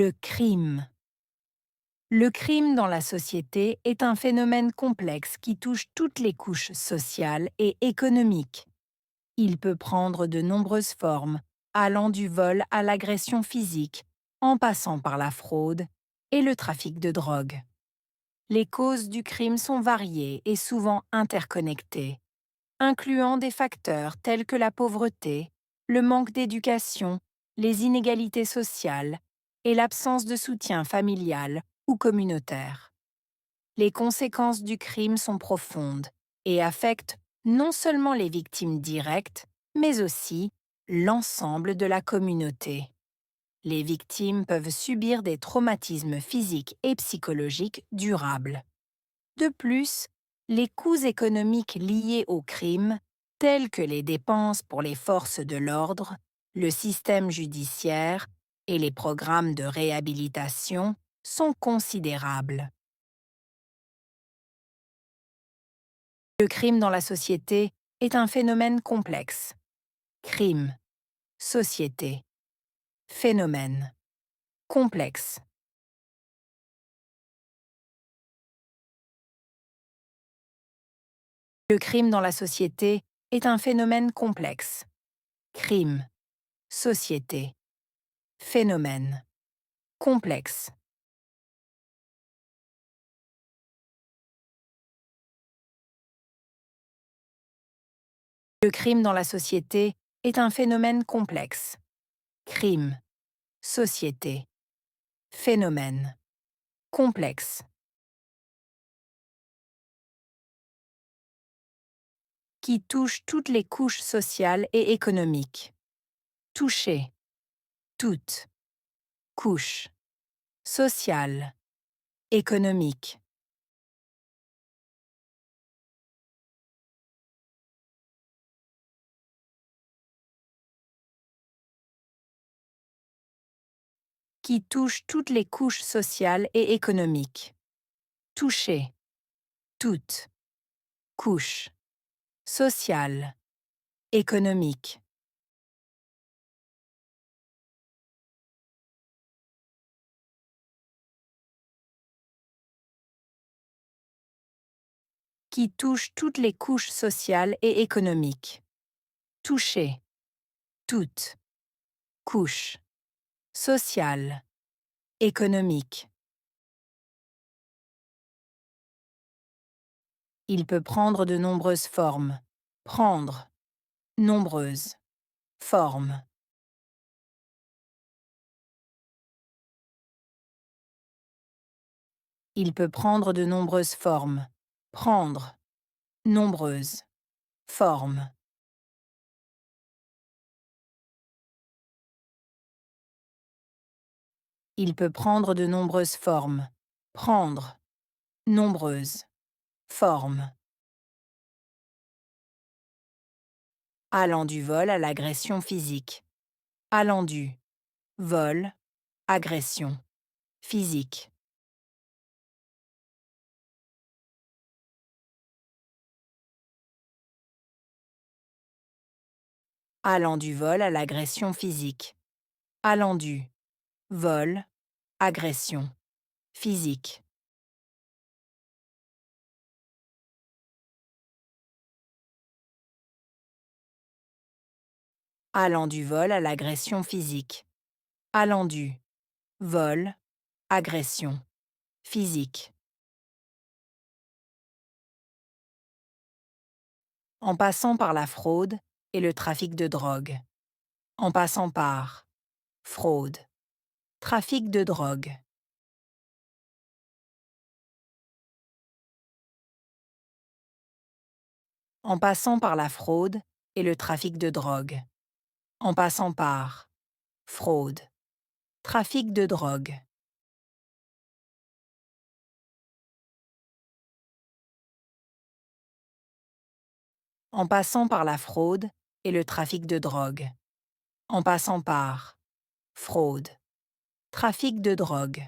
Le crime. Le crime dans la société est un phénomène complexe qui touche toutes les couches sociales et économiques. Il peut prendre de nombreuses formes, allant du vol à l'agression physique, en passant par la fraude et le trafic de drogue. Les causes du crime sont variées et souvent interconnectées, incluant des facteurs tels que la pauvreté, le manque d'éducation, les inégalités sociales et l'absence de soutien familial ou communautaire. Les conséquences du crime sont profondes et affectent non seulement les victimes directes, mais aussi l'ensemble de la communauté. Les victimes peuvent subir des traumatismes physiques et psychologiques durables. De plus, les coûts économiques liés au crime, tels que les dépenses pour les forces de l'ordre, le système judiciaire et les programmes de réhabilitation, sont considérables. Le crime dans la société est un phénomène complexe. Crime, société, phénomène, complexe. Le crime dans la société est un phénomène complexe. Crime, société, phénomène, complexe. Le crime dans la société est un phénomène complexe. Crime, société, phénomène, complexe. Qui touche toutes les couches sociales et économiques. Toucher, toutes, couches, sociales, économiques. Qui touche toutes les couches sociales et économiques. Toucher, toutes, couches, sociales, économiques. Qui touche toutes les couches sociales et économiques. Toucher, toutes, couches, sociales, économiques. Il peut prendre de nombreuses formes. Prendre, nombreuses, formes. Il peut prendre de nombreuses formes. Prendre, nombreuses, formes. Il peut prendre de nombreuses formes. Prendre, nombreuses, formes. Allant du vol à l'agression physique. Allant du vol, agression, physique. Allant du vol à l'agression physique. Allant du vol, agression, physique. Allant du vol à l'agression physique. Allant du vol, agression, physique. En passant par la fraude et le trafic de drogue. En passant par fraude, trafic de drogue. En passant par la fraude et le trafic de drogue. En passant par fraude, trafic de drogue. En passant par la fraude et le trafic de drogue. En passant par fraude, trafic de drogue.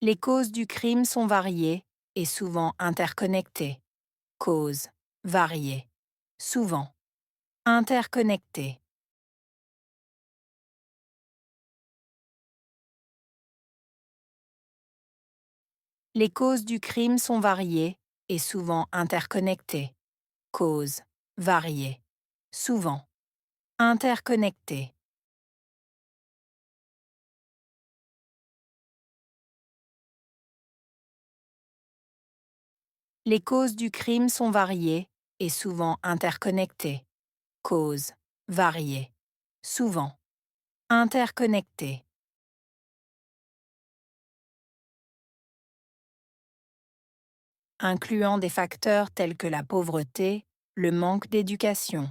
Les causes du crime sont variées et souvent interconnectées. Causes variées, souvent Interconnecté. Les causes du crime sont variées et souvent interconnectées. Causes variées. Souvent interconnectées. Les causes du crime sont variées et souvent interconnectées. Causes variées. Souvent interconnectées. Incluant des facteurs tels que la pauvreté, le manque d'éducation.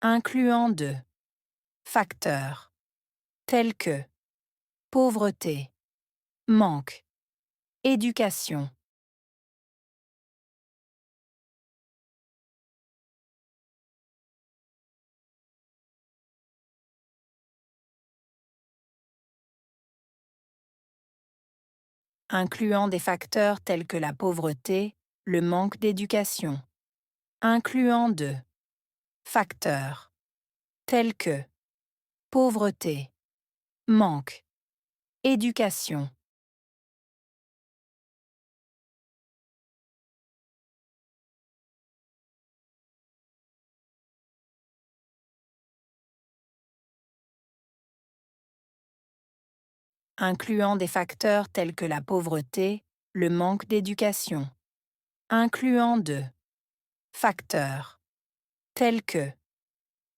Incluant de facteurs tels que pauvreté, manque, éducation. Incluant des facteurs tels que la pauvreté, le manque d'éducation. Incluant de facteurs tels que pauvreté, manque, éducation. Incluant des facteurs tels que la pauvreté, le manque d'éducation. Incluant de facteurs tels que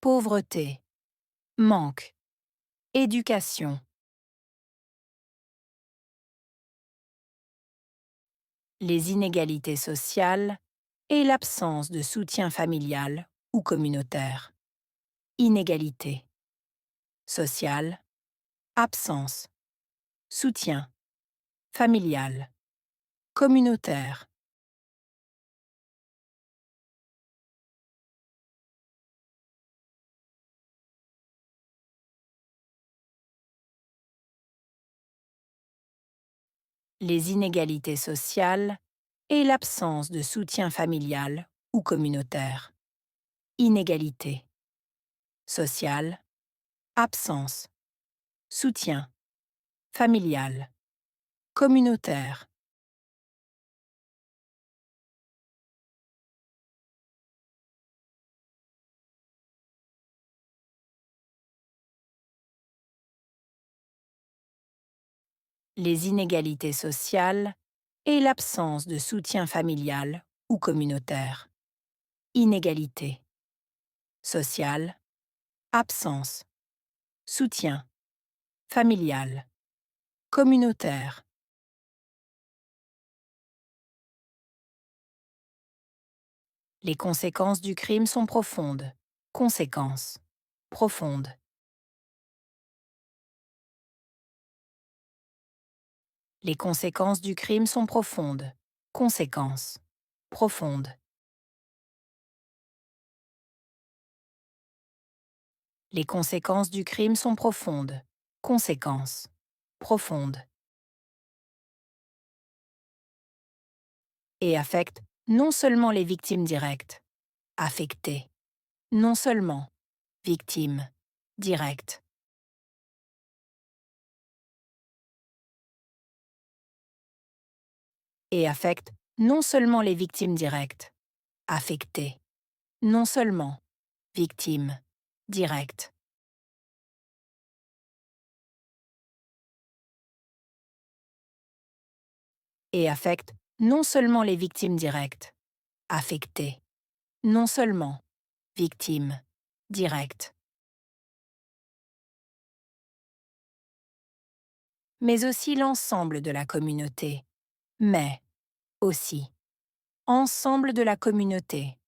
pauvreté, manque, éducation. Les inégalités sociales et l'absence de soutien familial ou communautaire. Inégalité sociale, absence, soutien, familial, communautaire. Les inégalités sociales et l'absence de soutien familial ou communautaire. Inégalité sociale, absence, soutien, familial, communautaire. Les inégalités sociales et l'absence de soutien familial ou communautaire. Inégalité sociale, absence, soutien, familial, communautaire. Les conséquences du crime sont profondes. Conséquences profondes. Les conséquences du crime sont profondes. Conséquences profondes. Les conséquences du crime sont profondes. Conséquences profondes. Et affectent non seulement les victimes directes, affectées, non seulement victimes directes. Et affectent non seulement les victimes directes, affectées, non seulement victimes directes. Et affectent non seulement les victimes directes, affectées, non seulement victimes directes, mais aussi l'ensemble de la communauté, mais aussi ensemble de la communauté,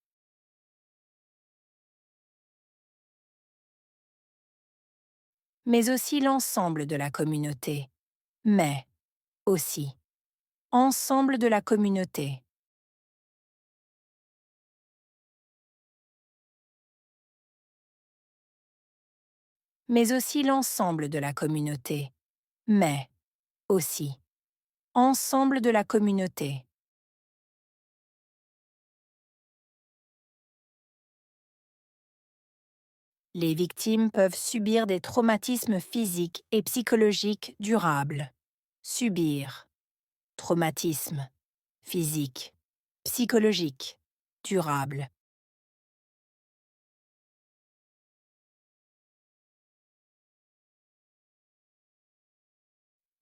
mais aussi l'ensemble de la communauté, mais aussi ensemble de la communauté. Mais aussi l'ensemble de la communauté, mais aussi ensemble de la communauté. Les victimes peuvent subir des traumatismes physiques et psychologiques durables. Subir. Traumatisme. Physique. Psychologique. Durable.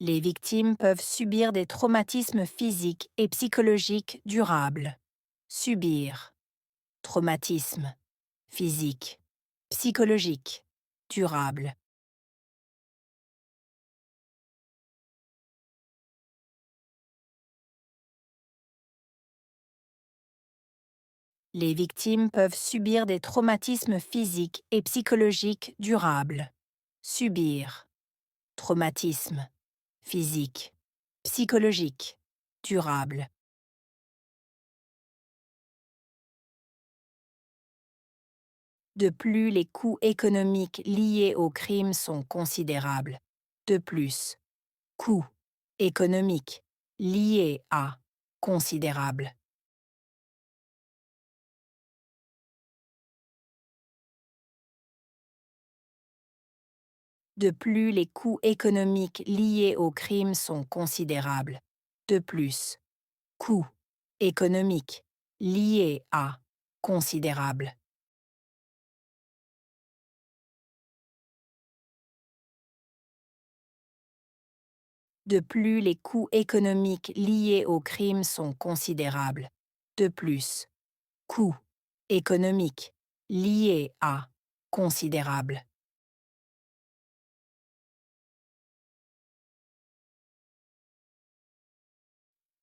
Les victimes peuvent subir des traumatismes physiques et psychologiques durables. Subir. Traumatisme. Physique. Psychologique. Durable. Les victimes peuvent subir des traumatismes physiques et psychologiques durables. Subir. Traumatisme. Physique. Psychologique. Durable. De plus, les coûts économiques liés au crime sont considérables. De plus, coûts économiques liés à considérables. De plus, les coûts économiques liés au crime sont considérables. De plus, coûts économiques liés à considérables. De plus, les coûts économiques liés au crime sont considérables. De plus, coûts économiques liés à considérables.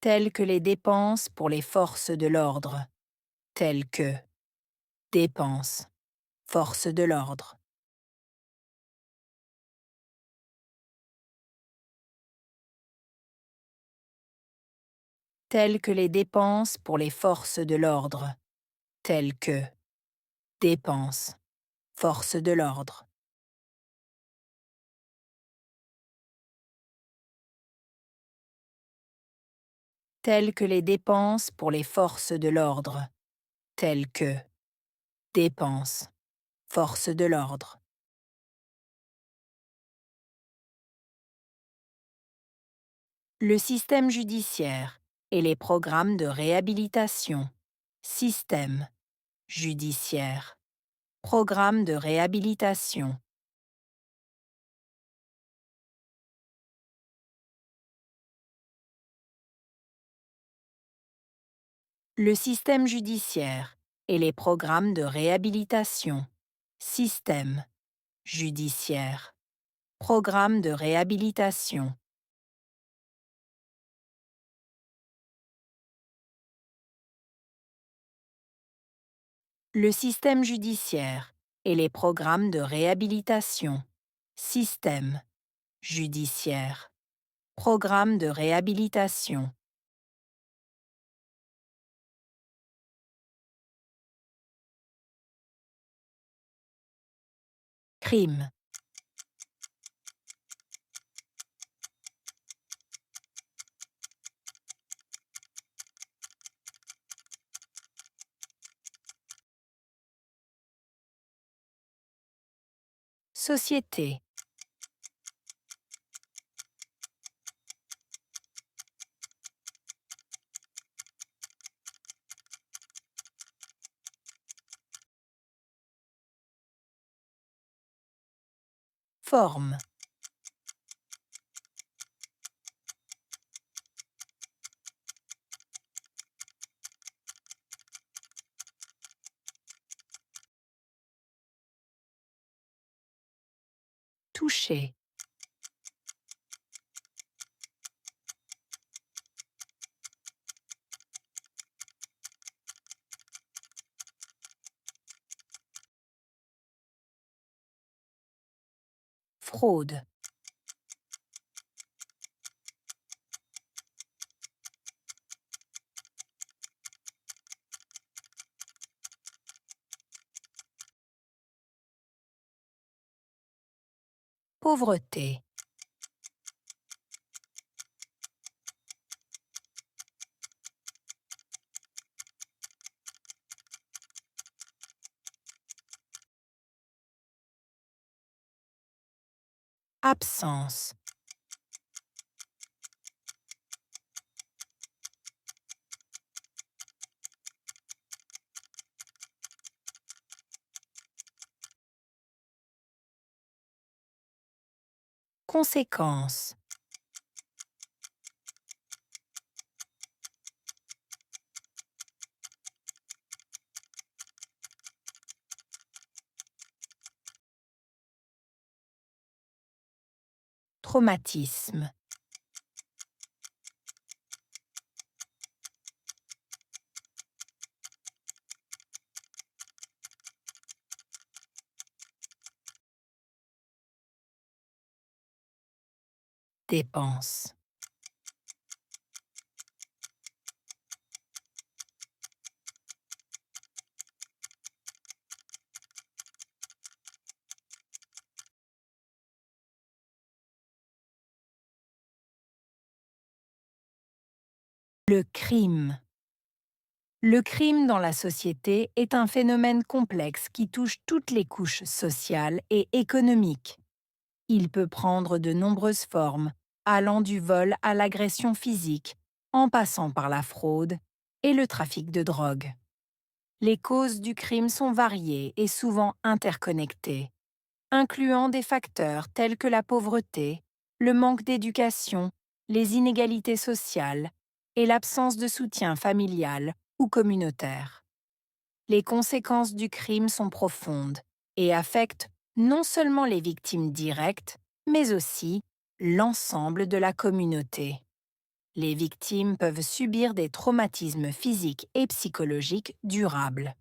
Telles que les dépenses pour les forces de l'ordre. Telles que dépenses, forces de l'ordre. Telles que les dépenses pour les forces de l'ordre. Telles que dépenses, forces de l'ordre. Telles que les dépenses pour les forces de l'ordre. Telles que dépenses, forces de l'ordre. Le système judiciaire et les programmes de réhabilitation. Système judiciaire. Programme de réhabilitation. Le système judiciaire et les programmes de réhabilitation. Système judiciaire. Programme de réhabilitation. Le système judiciaire et les programmes de réhabilitation. Système judiciaire. Programme de réhabilitation. Crime. Société. Forme. Toucher. Fraude. Pauvreté. Absence. Conséquence. Traumatisme. Dépense. Le crime. Le crime dans la société est un phénomène complexe qui touche toutes les couches sociales et économiques. Il peut prendre de nombreuses formes, allant du vol à l'agression physique, en passant par la fraude et le trafic de drogue. Les causes du crime sont variées et souvent interconnectées, incluant des facteurs tels que la pauvreté, le manque d'éducation, les inégalités sociales et l'absence de soutien familial ou communautaire. Les conséquences du crime sont profondes et affectent non seulement les victimes directes, mais aussi l'ensemble de la communauté. Les victimes peuvent subir des traumatismes physiques et psychologiques durables.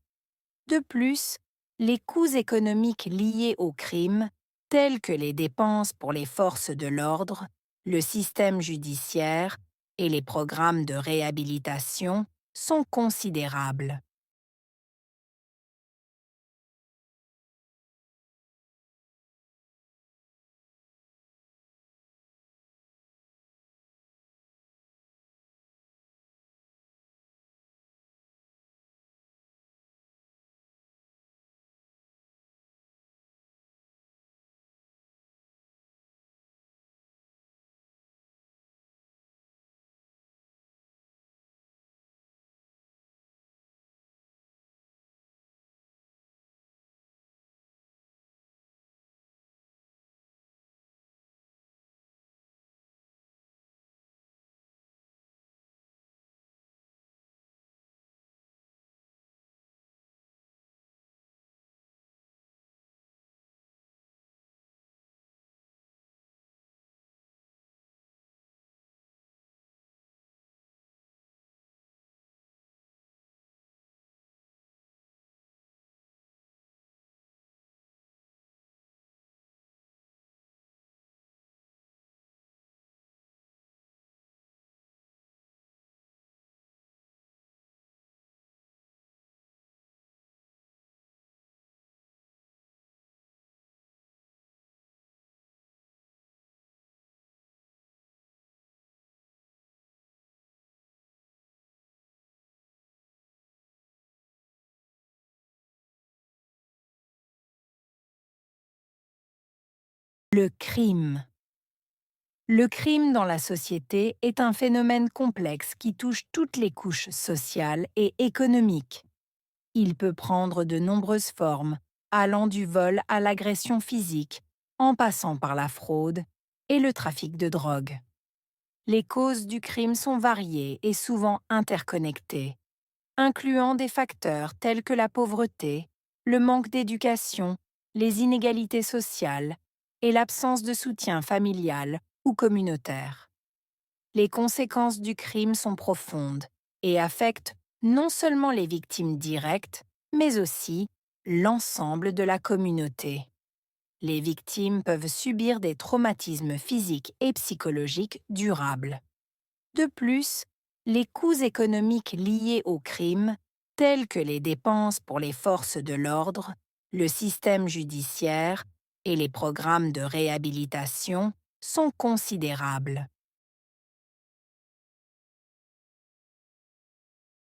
De plus, les coûts économiques liés au crime, tels que les dépenses pour les forces de l'ordre, le système judiciaire et les programmes de réhabilitation, sont considérables. Le crime. Le crime dans la société est un phénomène complexe qui touche toutes les couches sociales et économiques. Il peut prendre de nombreuses formes, allant du vol à l'agression physique, en passant par la fraude et le trafic de drogue. Les causes du crime sont variées et souvent interconnectées, incluant des facteurs tels que la pauvreté, le manque d'éducation, les inégalités sociales et l'absence de soutien familial ou communautaire. Les conséquences du crime sont profondes et affectent non seulement les victimes directes, mais aussi l'ensemble de la communauté. Les victimes peuvent subir des traumatismes physiques et psychologiques durables. De plus, les coûts économiques liés au crime, tels que les dépenses pour les forces de l'ordre, le système judiciaire et les programmes de réhabilitation, sont considérables.